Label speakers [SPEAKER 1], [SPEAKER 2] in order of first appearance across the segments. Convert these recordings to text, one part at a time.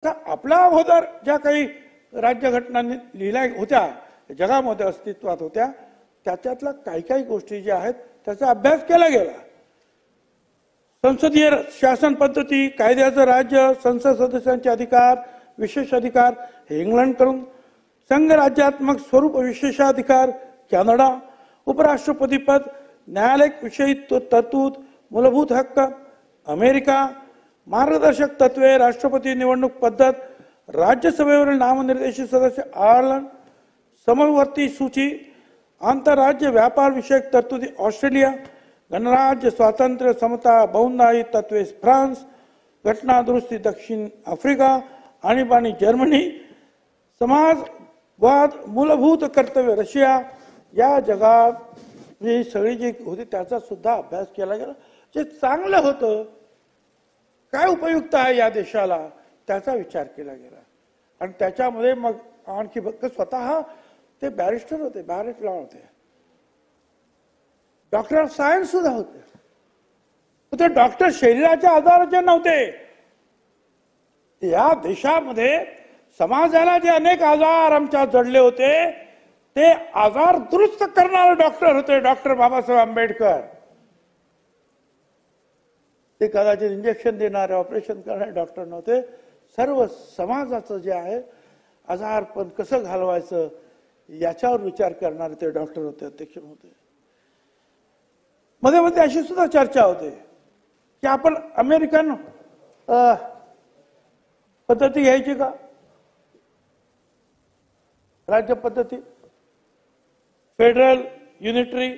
[SPEAKER 1] तर आपल्या अगोदर ज्या काही राज्यघटनांनी लिहिल्या होत्या, जगामध्ये अस्तित्वात होत्या, त्याच्यातल्या काही काही गोष्टी ज्या आहेत त्याचा अभ्यास केला गेला. संसदीय शासन पद्धती, कायद्याचं राज्य, संसद सदस्यांचे अधिकार, विशेष अधिकार हे इंग्लंडकडून, संघ राज्यात्मक स्वरूप विशेषाधिकार कॅनडा, उपराष्ट्रपती पद, न्यायालयिक विषयी तरतूद, मूलभूत हक्क अमेरिका, मार्गदर्शक तत्वे, राष्ट्रपती निवडणूक पद्धत, राज्यसभेवरील नामनिर्देशित सदस्य आयर्लंड, समवर्ती सूची, आंतरराज्य व्यापार विषयक तरतुदी ऑस्ट्रेलिया, गणराज्य स्वातंत्र्य समता बहुधायी तत्वे फ्रान्स, घटना दुरुस्ती दक्षिण आफ्रिका, आणीबाणी जर्मनी, समाजवाद, मूलभूत कर्तव्य रशिया. या जगात ही सगळी जी होती त्याचा सुद्धा अभ्यास केला गेला. जे चांगलं होतं, काय उपयुक्त आहे या देशाला, त्याचा विचार केला गेला. आणि त्याच्यामध्ये मग आणखी स्वतः ते बॅरिस्टर होते, बॅरिट लॉ होते, डॉक्टर ऑफ सायन्स सुद्धा होते. ते डॉक्टर शरीराच्या आजाराचे नव्हते. या देशामध्ये समाजाला जे अनेक आजार आमच्या जडले होते ते आजार दुरुस्त करणारे डॉक्टर होते, डॉक्टर बाबासाहेब आंबेडकर. ते कदाचित इंजेक्शन देणारे, ऑपरेशन करणारे डॉक्टर नव्हते. सर्व समाजाचं जे आहे आजारपण कसं घालवायचं याच्यावर विचार करणारे ते डॉक्टर होते, अध्यक्ष होते. मध्ये मध्ये अशी सुद्धा चर्चा होते की आपण अमेरिकन पद्धती घ्यायची का, राज्य पद्धती, फेडरल, युनिटरी.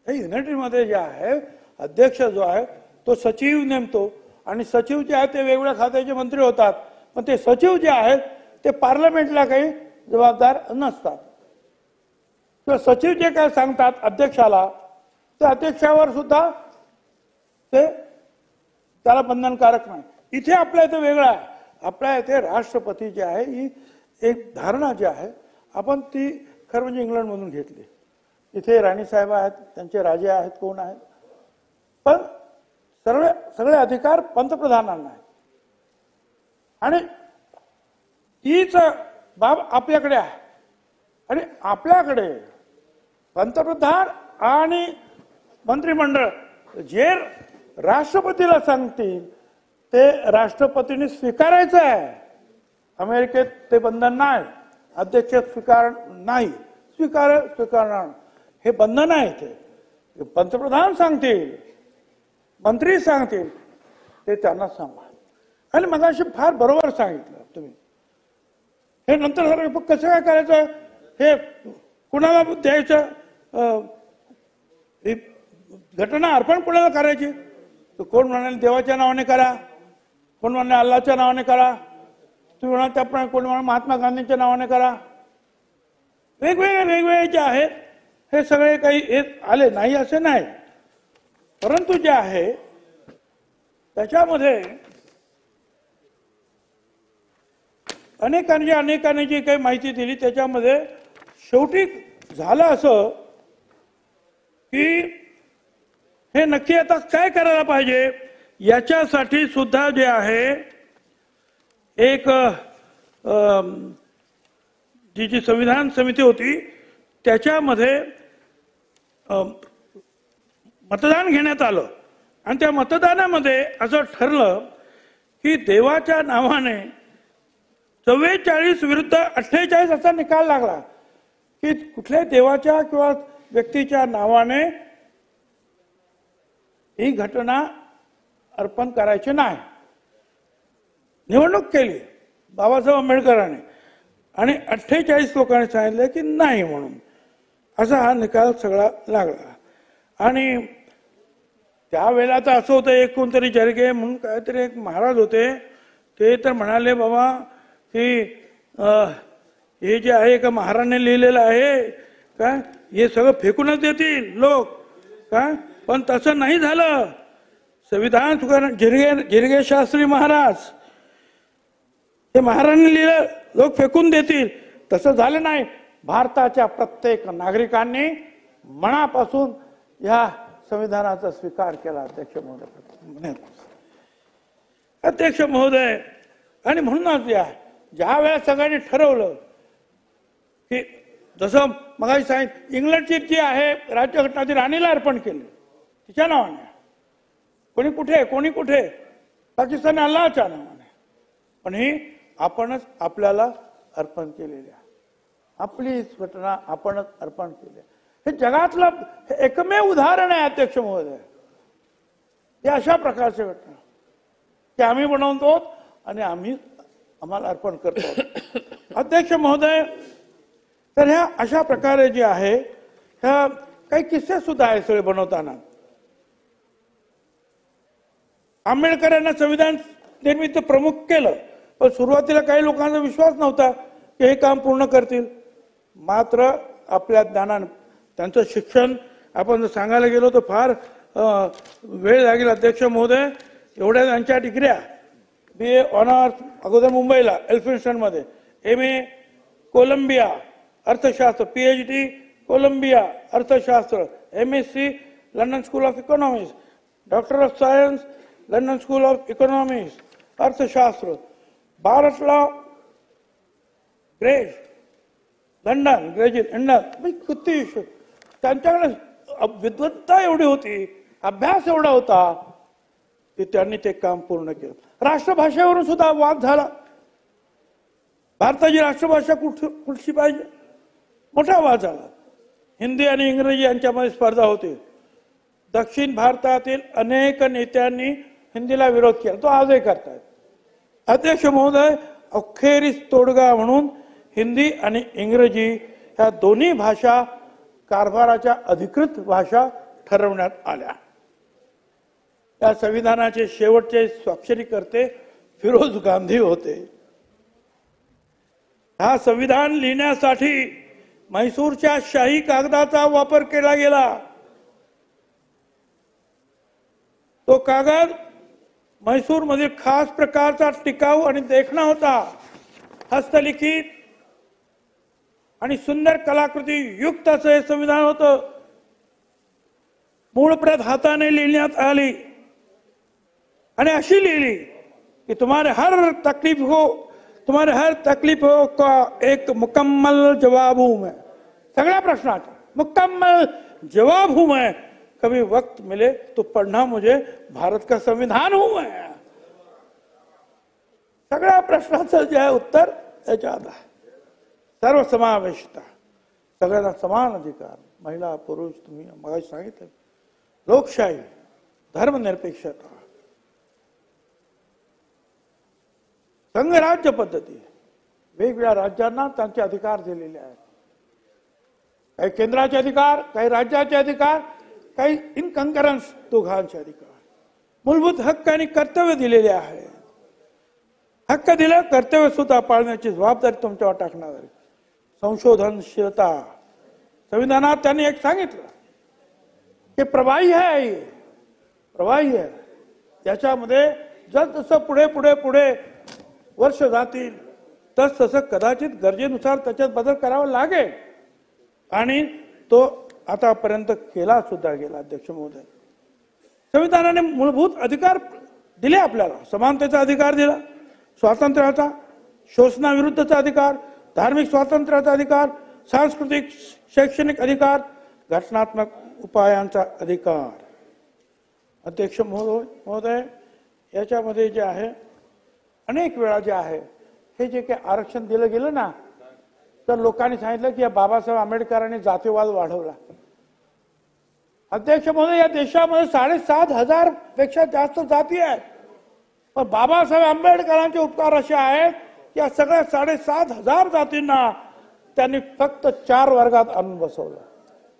[SPEAKER 1] हे युनिटरी मध्ये जे आहे अध्यक्ष जो आहे तो सचिव नेमतो आणि सचिव जे आहेत ते वेगवेगळ्या खात्याचे मंत्री होतात. पण ते सचिव जे आहेत ते पार्लमेंटला काही जबाबदार नसतात. किंवा सचिव जे काय सांगतात अध्यक्षाला, ते अध्यक्षावर सुद्धा ते त्याला बंधनकारक नाही. इथे आपल्या इथे वेगळं आहे. आपल्या इथे राष्ट्रपती जे आहे ही एक धारणा जी आहे आपण ती खरं म्हणजे इंग्लंडमधून घेतली. इथे राणीसाहेब आहेत, त्यांचे राजे आहेत, कोण आहेत, पण सगळे अधिकार पंतप्रधानांना आहेत. आणि तीच बाब आपल्याकडे आहे. आणि आपल्याकडे पंतप्रधान आणि मंत्रिमंडळ जे राष्ट्रपतीला सांगतील ते राष्ट्रपतीने स्वीकारायचं आहे. अमेरिकेत ते बंधन नाही, अध्यक्ष स्वीकारणार हे बंधन आहे. ते पंतप्रधान सांगतील, मंत्री सांगतील, ते त्यांना सांगा. आणि मग अशी फार बरोबर सांगितलं तुम्ही. हे नंतर कसं काय करायचं, हे कुणाला द्यायचं, घटना अर्पण कुणाला करायची. कोण म्हणाले देवाच्या नावाने करा, कोण म्हणाले अल्लाच्या नावाने करा, तुम्ही म्हणाल त्याप्रमाणे कोण म्हणाल महात्मा गांधींच्या नावाने करा. वेगवेगळे जे आहेत हे सगळे काही आले नाही असे नाही. परंतु जे आहे त्याच्यामध्ये अनेकांनी जी काही माहिती दिली त्याच्यामध्ये शेवटी झालं असं की हे नक्की आता काय करायला पाहिजे याच्यासाठी सुद्धा जे आहे एक जी संविधान समिती होती त्याच्यामध्ये मतदान घेण्यात आलं. आणि त्या मतदानामध्ये असं ठरलं की देवाच्या नावाने 44 विरुद्ध 48 असा निकाल लागला की कुठल्याही देवाच्या किंवा व्यक्तीच्या नावाने ही घटना अर्पण करायची नाही. निवडणूक केली बाबासाहेब आंबेडकरांनी आणि 48 लोकांनी सांगितलं की नाही म्हणून. असा हा निकाल सगळा लागला. आणि त्यावेळेला तर असं होतं, एक कोणतरी जरगे म्हणून काहीतरी एक महाराज होते, ते तर म्हणाले बाबा की हे जे आहे का महाराजांनी लिहिलेलं आहे काय, हे सगळं फेकूनच देतील लोक काय. पण तसं नाही झालं. संविधान सुधारणा जिरगे शास्त्री महाराज हे महाराजांनी लिहिलं, लोक फेकून देतील, तसं झालं नाही. भारताच्या प्रत्येक नागरिकांनी मनापासून या संविधानाचा स्वीकार केला. अध्यक्ष महोदय आणि म्हणूनच जे आहे ज्या वेळेला सगळ्यांनी ठरवलं की जसं मगाशी सांगितलं इंग्लंडची जी आहे राज्यघटना ती राणीला अर्पण केली तिच्या नावाने, कोणी कुठे पाकिस्तान अल्लाच्या नावाने, पण ही आपणच आपल्याला अर्पण केलेली आहे, आपली घटना आपणच अर्पण केली. हे जगातलं एकमेव उदाहरण आहे अध्यक्ष महोदय. हे अशा प्रकारची घटना की आम्ही बनवतो आणि आम्हाला अर्पण करतो. अध्यक्ष महोदय, तर ह्या अशा प्रकारे जे आहे ह्या काही किस्से सुद्धा आहे सगळे बनवताना. आंबेडकरांना संविधान निर्मिती प्रमुख केलं, पण सुरुवातीला काही लोकांचा विश्वास नव्हता की हे काम पूर्ण करतील. मात्र आपल्या ज्ञानाने त्यांचं शिक्षण आपण जर सांगायला गेलो तर फार वेळ लागेल अध्यक्ष महोदय. एवढ्या त्यांच्या डिग्र्या BA ऑनर्स अगोदर मुंबईला एल्फिन्स्टन मध्ये, MA कोलंबिया अर्थशास्त्र, PhD कोलंबिया अर्थशास्त्र, MSc London school of economics, doctor of science London school of economics अर्थशास्त्र, भारतला लंडन ग्रॅज्युएट लंडन. किती त्यांच्याकडे विद्वत्ता एवढी होती, अभ्यास एवढा होता की त्यांनी ते काम पूर्ण केलं. राष्ट्रभाषेवरून सुद्धा वाद झाला. भारताची राष्ट्रभाषा कुठची पाहिजे, मोठा वाद झाला. हिंदी आणि इंग्रजी यांच्यामध्ये स्पर्धा होती. दक्षिण भारतातील अनेक नेत्यांनी हिंदीला विरोध केला, तो आजही करतायत. अध्यक्ष महोदय, अखेरीस तोडगा म्हणून हिंदी आणि इंग्रजी ह्या दोन्ही भाषा कारभाराच्या अधिकृत भाषा ठरवण्यात आल्या. या संविधानाचे शेवटचे स्वाक्षरीकर्ते फिरोज गांधी होते. हा संविधान लिहिण्यासाठी म्हैसूरच्या शाही कागदाचा वापर केला गेला. तो कागद म्हैसूर मधील खास प्रकारचा टिकाऊ आणि देखणा होता. हस्तलिखित आणि सुंदर कलाकृती युक्त असं हे संविधान होतं. मूळ प्रत हाताने लिहिण्यात आली आणि अशी लिहिली कि तुम्हारे हर तकलीफ हो का एक मुकम्मल जवाब हूं मैं. सगळ्या प्रश्नाचा मुकम्मल जवाब हूं मैं. कभी वक्त मिले तो पढ़ना मुझे भारत का संविधान हूं मैं. सगळ्या प्रश्नाचं जे आहे उत्तर याच्यात आहे. सर्वसमावेशता, सगळ्यांना समान अधिकार, महिला पुरुष, तुम्ही मगाशी सांगितलं, लोकशाही, धर्मनिरपेक्षता, संघराज्य पद्धती, वेगवेगळ्या राज्यांना त्यांचे अधिकार दिलेले आहेत. काही केंद्राचे अधिकार, काही राज्याचे अधिकार, काही इन कंकरन्स दोघांचे अधिकार. मूलभूत हक्क आणि कर्तव्य दिलेले आहे. हक्क दिलं, कर्तव्य सुद्धा पाळण्याची जबाबदारी तुमच्यावर टाकणार आहे. संशोधनशीलता, संविधानात त्यांनी एक सांगितलं की प्रवाही आहे, प्रवाही आहे. त्याच्यामध्ये जसं पुढे वर्ष जातील तसं कदाचित गरजेनुसार त्याच्यात बदल करावा लागेल आणि तो आतापर्यंत केला सुद्धा गेला. अध्यक्ष महोदय, संविधानाने मूलभूत अधिकार दिले आपल्याला. समानतेचा अधिकार दिला, स्वातंत्र्याचा, शोषणाविरुद्धचा अधिकार, धार्मिक स्वातंत्र्याचा अधिकार, सांस्कृतिक शैक्षणिक अधिकार, घटनात्मक उपायांचा अधिकार. अध्यक्ष महोदय, याच्यामध्ये जे आहे अनेक वेळा जे आहे हे जे काही आरक्षण दिलं गेलं ना, तर लोकांनी सांगितलं की या बाबासाहेब आंबेडकरांनी जातीवाद वाढवला. अध्यक्ष महोदय, या देशामध्ये 7,500 पेक्षा जास्त जाती आहेत, पण बाबासाहेब आंबेडकरांचे उपकार असे आहेत की या सगळ्या 7,500 जातींना त्यांनी फक्त 4 वर्गात आणून बसवलं.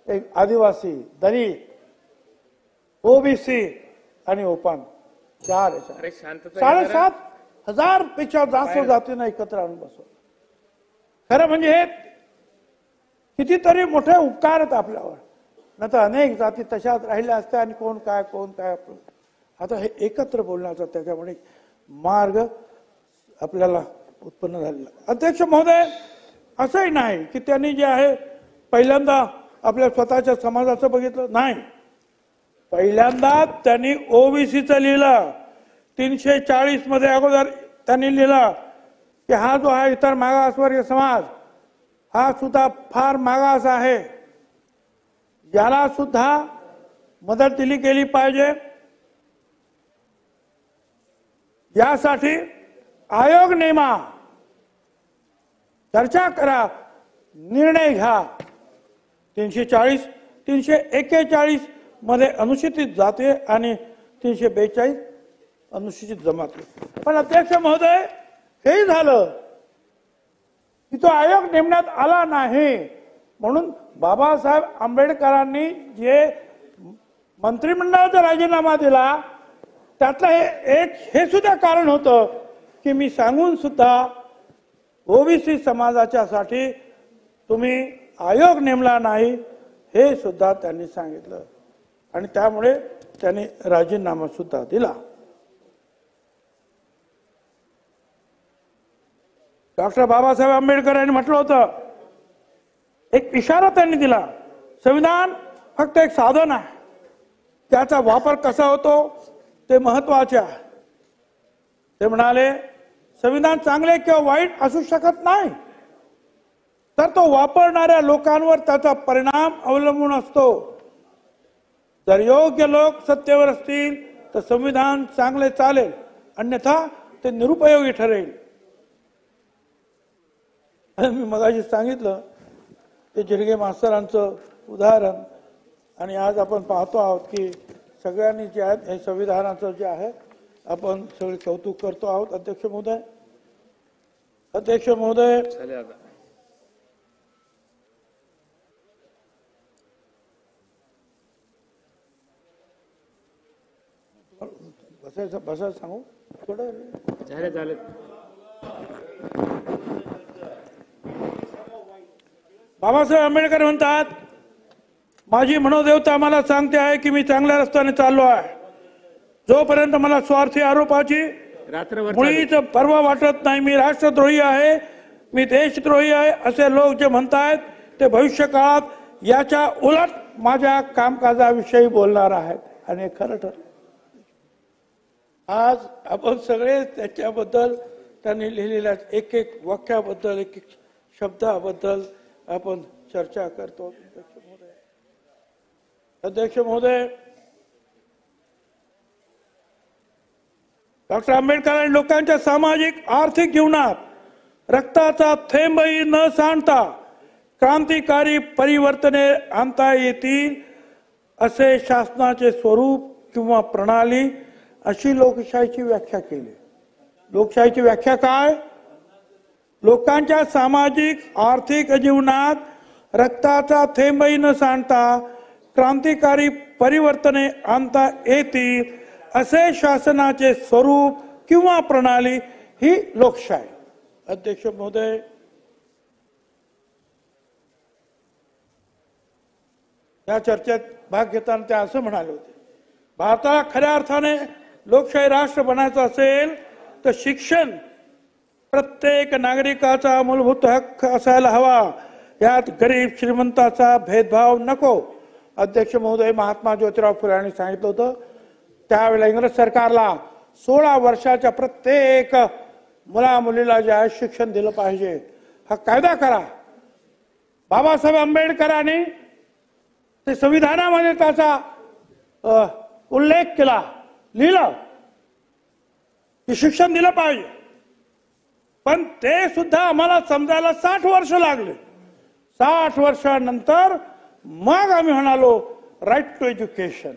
[SPEAKER 1] एक आदिवासी, दलित, OBC आणि ओपन, 4. 7,500 पेक्षा जास्त जातींना एकत्र आणून बसवलं. खरं म्हणजे हे कितीतरी मोठे उपकार आहेत आपल्यावर. नाही तर अनेक जाती तशाच राहिल्या असत्या आणि कोण काय आता हे एकत्र बोलण्याचा त्याच्यामुळे मार्ग आपल्याला उत्पन्न झालेला. अध्यक्ष महोदय, असंही नाही की त्यांनी जे आहे पहिल्यांदा आपल्या स्वतःच्या समाजाचं बघितलं नाही. पहिल्यांदा त्यांनी OBCचं लिहिलं. 340 मध्ये अगोदर त्यांनी लिहिलं की हा जो आहे इतर मागासवर्गीय समाज हा सुद्धा फार मागास आहे, याला सुद्धा मदत दिली गेली पाहिजे। यासाठी आयोग नेमा, चर्चा करा, निर्णय घ्या। 340 341 मध्ये अनुसूचित जाती आणि 342 अनुसूचित जमाती। पण अध्यक्ष महोदय, हेही झालं की तो आयोग नेमण्यात आला नाही, म्हणून बाबासाहेब आंबेडकरांनी जे मंत्रिमंडळाचा राजीनामा दिला त्यातलं हे सुद्धा कारण होतं की मी सांगून सुद्धा ओबीसी समाजाच्यासाठी तुम्ही आयोग नेमला नाही, हे सुद्धा त्यांनी सांगितलं आणि त्यामुळे त्यांनी राजीनामा सुद्धा दिला। डॉक्टर बाबासाहेब आंबेडकर यांनी म्हटलं होतं, एक इशारा त्यांनी दिला, संविधान फक्त एक साधन आहे, त्याचा वापर कसा होतो ते महत्वाचे आहे। ते म्हणाले, संविधान चांगले किंवा वाईट असू शकत नाही, तर तो वापरणाऱ्या लोकांवर त्याचा परिणाम अवलंबून असतो। जर योग्य लोक सत्तेवर असतील तर संविधान चांगले चालेल, अन्यथा ते निरुपयोगी ठरेल। मी मगाशी सांगितलं ते जिरगे मास्तरांचं उदाहरण, आणि आज आपण पाहतो आहोत की सगळ्यांनी जे आहे हे संविधानाचं जे आहे आपण सगळे कौतुक करतो आहोत। अध्यक्ष महोदय, बसायला सांगू थोडं झाले। बाबासाहेब आंबेडकर म्हणतात, माझी मनोदेवता मला सांगते आहे की मी चांगल्या रस्त्याने चाललो आहे। जोपर्यंत मला स्वार्थी आरोपाची मुळीच पर्वा वाटत नाही, मी राष्ट्रद्रोही आहे, मी देशद्रोही आहे असे लोक जे म्हणतायत ते भविष्य काळात याच्या उलट माझ्या कामकाजाविषयी बोलणार आहेत, आणि हे खरं ठरलं। आज आपण सगळे त्याच्याबद्दल त्यांनी लिहिलेल्या एक एक वाक्याबद्दल, एक एक शब्दाबद्दल आपण चर्चा करतो। अध्यक्ष महोदय, डॉक्टर आंबेडकरांनी लोकांच्या सामाजिक आर्थिक जीवनात रक्ताचा थेंबही न सांडता क्रांतिकारी परिवर्तने आणता येतील असे शासनाचे स्वरूप किंवा प्रणाली, अशी लोकशाहीची व्याख्या केली। लोकशाहीची व्याख्या काय? लोकांच्या सामाजिक आर्थिक जीवनात रक्ताचा थेंबही न सांडता क्रांतिकारी परिवर्तने आणता येतील असे शासनाचे स्वरूप किंवा प्रणाली ही लोकशाही। अध्यक्ष महोदय, या चर्चेत भाग घेताना ते असं म्हणाले होते, भारताला खऱ्या अर्थाने लोकशाही राष्ट्र बनायचं असेल तर शिक्षण प्रत्येक नागरिकाचा मूलभूत हक्क असायला हवा, यात गरीब श्रीमंताचा भेदभाव नको। अध्यक्ष महोदय, महात्मा ज्योतिराव फुले यांनी सांगितलं होतं, त्यावेळेला इंग्रज सरकारला 16 वर्षाच्या प्रत्येक मुला मुलीला जे आहे शिक्षण दिलं पाहिजे, हा कायदा करा। बाबासाहेब आंबेडकरांनी ते संविधानामध्ये त्याचा उल्लेख केला, लिहिलं की शिक्षण दिलं पाहिजे, पण ते सुद्धा आम्हाला समजायला 60 वर्ष लागले। 60 वर्षानंतर मग आम्ही म्हणालो राईट टू एज्युकेशन,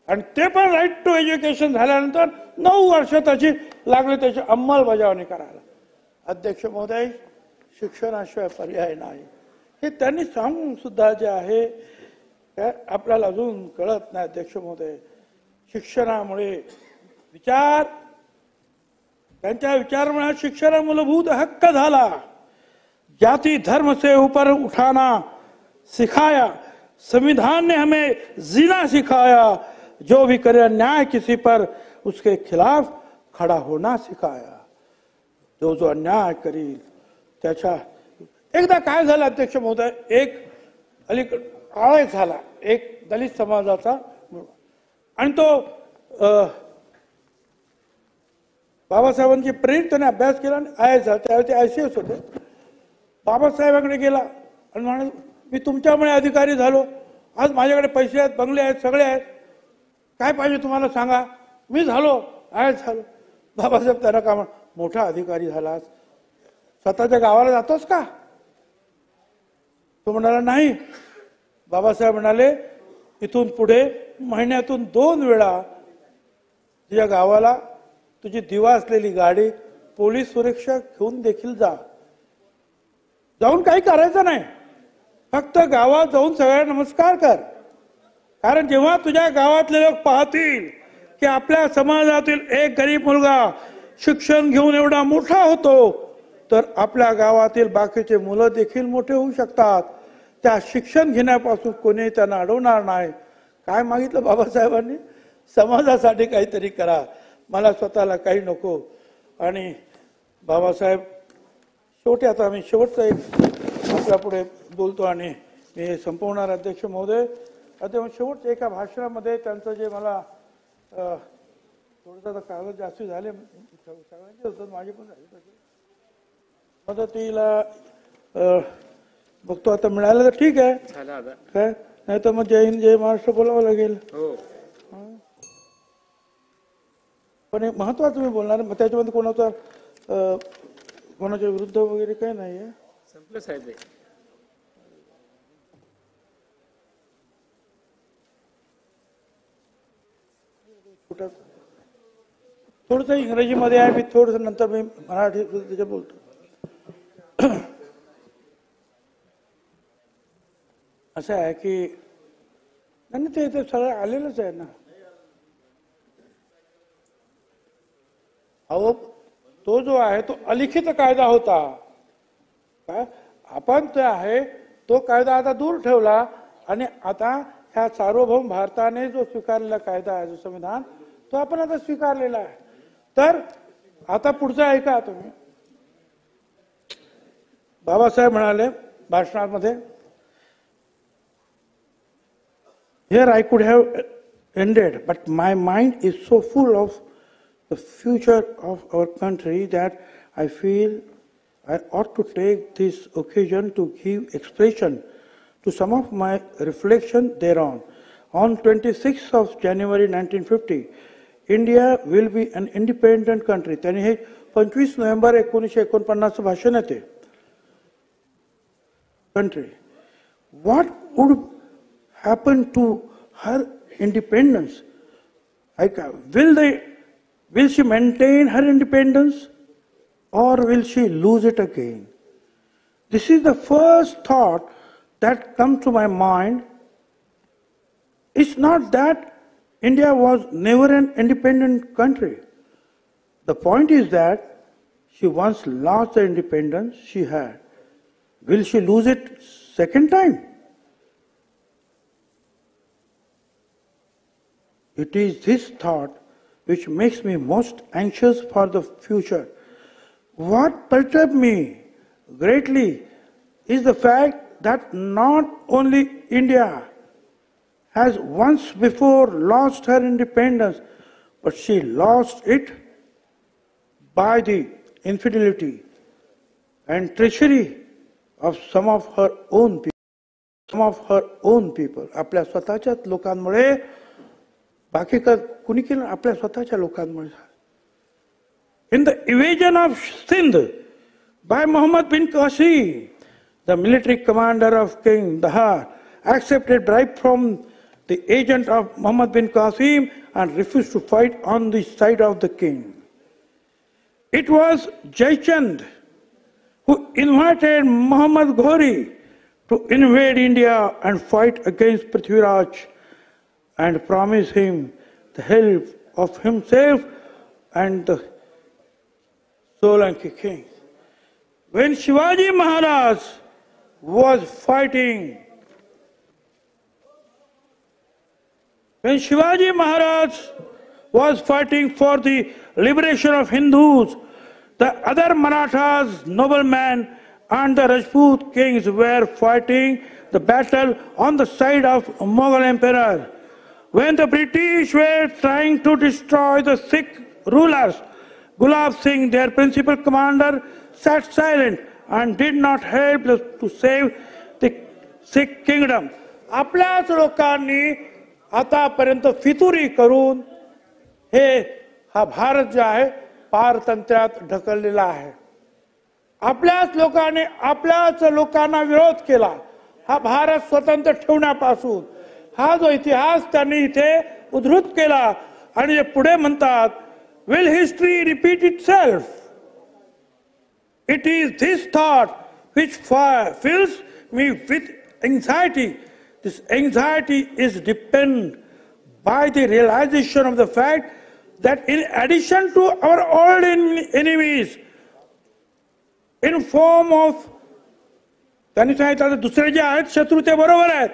[SPEAKER 1] आणि ते पण राईट टू एज्युकेशन झाल्यानंतर 9 वर्ष त्याची लागली त्याची अंमलबजावणी करायला। अध्यक्ष महोदय, शिक्षणाशिवाय पर्याय नाही, हे त्यांनी सांगून सुद्धा जे आहे आपल्याला अजून कळत नाही। अध्यक्ष महोदय, शिक्षणामुळे विचार, त्यांच्या विचारामुळे शिक्षण मूलभूत हक्क झाला। जाति धर्म से ऊपर उठाना सिखाया, संविधान ने हमें जीना सिखाया, जो भी करे अन्याय किसी पर उसके खिलाफ खड़ा होना सिखाया। जो जो अन्याय करील त्याच्या, एकदा काय झालं अध्यक्ष महोदय, एक अलीकडे आळय झाला एक दलित समाजाचा, आणि तो बाबासाहेबांची प्रेरित त्याने अभ्यास केला आणि आय एस झाला. त्यावेळी ते ICS होते. बाबासाहेबांकडे गेला आणि म्हणाले मी तुमच्यामुळे अधिकारी झालो, आज माझ्याकडे पैसे आहेत, बंगले आहेत, सगळे आहेत, काय पाहिजे तुम्हाला सांगा, मी झालो IAS झालो. बाबासाहेब त्यांना का मोठा अधिकारी झालास, स्वतःच्या गावाला जातोस का? तो म्हणाला नाही. बाबासाहेब म्हणाले इथून पुढे महिन्यातून 2 वेळा तुझ्या गावाला तुझी दिवा असलेली गाडी पोलीस सुरक्षा घेऊन देखील जा. जाऊन काही करायचं नाही, फक्त गावात जाऊन सगळ्यांना नमस्कार कर. कारण जेव्हा तुझ्या गावातले लोक पाहतील की आपल्या समाजातील एक गरीब मुलगा शिक्षण घेऊन एवढा मोठा होतो, तर आपल्या गावातील बाकीचे मुलं देखील मोठे होऊ शकतात. त्या शिक्षण घेण्यापासून कोणी त्यांना अडवणार नाही. काय मागितलं बाबासाहेबांनी? समाजासाठी काहीतरी करा, मला स्वतःला काही नको. आणि बाबासाहेब शेवटी, आता आम्ही शेवटचा एक आपल्या पुढे बोलतो आणि मी संपवणार अध्यक्ष महोदय. आता शेवटच्या एका भाषणामध्ये त्यांचं जे मला थोडंसं कागद जास्त झाले, सगळ्यांचे होतं, माझे पण झाले, मदतीला बघतो आता मिळालं तर ठीक आहे, काय नाही तर मग जय हिंद जय महाराष्ट्र बोलावं लागेल. पण एक महत्वाचं मी बोलणार, मग त्याच्यामध्ये कोणाच्या विरुद्ध वगैरे काही नाहीये. संपलं साहेब. थोडस इंग्रजीमध्ये आहे, मी थोडस नंतर मी मराठी त्याच्या बोलतो. असं आहे की नाही, ते सगळं आलेलंच आहे ना. अहो तो जो आहे तो अलिखित कायदा होता. काय आपण ते आहे तो कायदा आता दूर ठेवला आणि आता ह्या सार्वभौम भारताने जो स्वीकारलेला कायदा आहे, जो संविधान, तो आपण आता स्वीकारलेला आहे. तर आता पुढचं ऐका तुम्ही. बाबासाहेब म्हणाले भाषणामध्ये, here I could have ended, but my mind is so full of the future of our country that I feel I ought to take this occasion to give expression to some of my reflection thereon. On 26th of January 1950, India will be an independent country. त्यांनी हे 25 November 1949 भाषण आहे ते. Country. What would happen to her independence? Will she maintain her independence or will she lose it again? This is the first thought that comes to my mind. It's not that India was never an independent country. The point is that she once lost the independence she had. Will she lose it second time? It is this thought which makes me most anxious for the future. What perturbs me greatly is the fact that not only India has once before lost her independence, but she lost it by the infidelity and treachery of some of her own people. आपल्या स्वतःच्याच लोकांमुळे, बाकी का कुणी केलं? आपल्या स्वतःच्या लोकांमुळे. In the invasion of Sindh by Muhammad bin Qasim, the military commander of King Dahar accepted bribe from the agent of Muhammad bin Qasim and refused to fight on the side of the king. It was Jaichand who invited Muhammad Ghori to invade India and fight against Prithviraj and promised him the help of himself and the Solanki king. When Shivaji Maharaj was fighting for the liberation of Hindus, the other Marathas, noblemen and the Rajput kings were fighting the battle on the side of Mughal emperor. When the British were trying to destroy the Sikh rulers Gulab Singh, their principal commander, sat silent and did not help to save the Sikh kingdom. आपल्याच लोकांनी आतापर्यंत फितुरी करून हा भारत जो आहे पारतंत्र्यात ढकललेला आहे. आपल्याच लोकांना विरोध केला. हा भारत स्वतंत्र ठेवण्यापासून हा जो इतिहास त्यांनी इथे उद्धृत केला आणि जे पुढे म्हणतात, will history repeat itself? It is this thought which fills me with anxiety. This anxiety is dependent by the realization of the fact that in addition to our old enemies, in form of, त्यांनी सांगितलं दुसरे जे आहेत शत्रू ते बरोबर आहेत,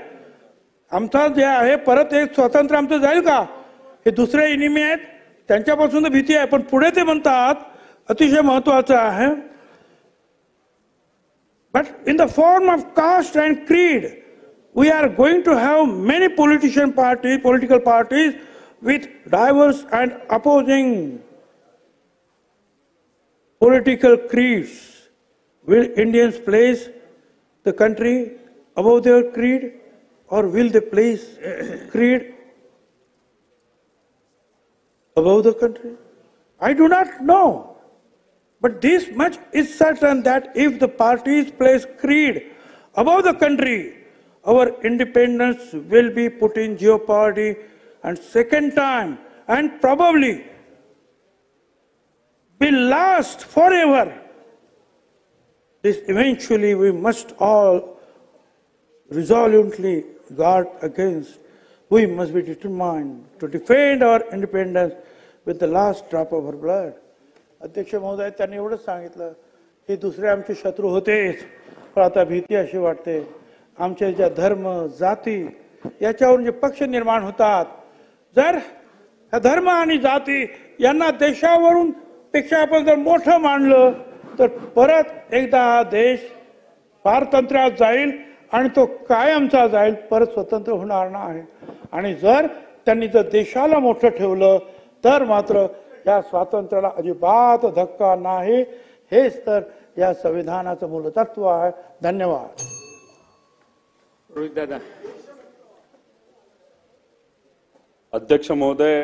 [SPEAKER 1] आमचा जे आहे परत एक स्वातंत्र्य आमचं जाईल का? हे दुसरे एनिमी आहेत, त्यांच्यापासून तर भीती आहे. पण पुढे ते म्हणतात अतिशय महत्वाचं आहे, but in the form of caste and creed we are going to have many political parties with diverse and opposing political creeds. Will Indians place the country above their creed, or will they place creed above the country? I do not know. But this much is certain, that if the parties place creed above the country, our independence will be put in jeopardy, and second time, and probably will last forever. This eventually we must all resolutely guard against. We must be determined to defend our independence with the last drop of our blood. अध्यक्ष महोदय, त्यांनी एवढंच सांगितलं की दुसरे आमचे शत्रू होतेच, पण आता भीती अशी वाटते आमच्या ज्या धर्म जाती याच्यावरून जे पक्ष निर्माण होतात, जर धर्म आणि जाती यांना देशावरून पेक्षा आपण जर मोठं मानलं तर परत एकदा हा देश पारतंत्र्यात जाईल आणि तो कायमचा जाईल, परत स्वतंत्र होणार नाही. आणि जर त्यांनी जर देशाला मोठं ठेवलं तर मात्र या स्वातंत्र्याला अजिबात धक्का नाही. हेच तर या संविधानाचं मूलतत्व आहे. धन्यवाद.
[SPEAKER 2] रोहित दादा. अध्यक्ष महोदय,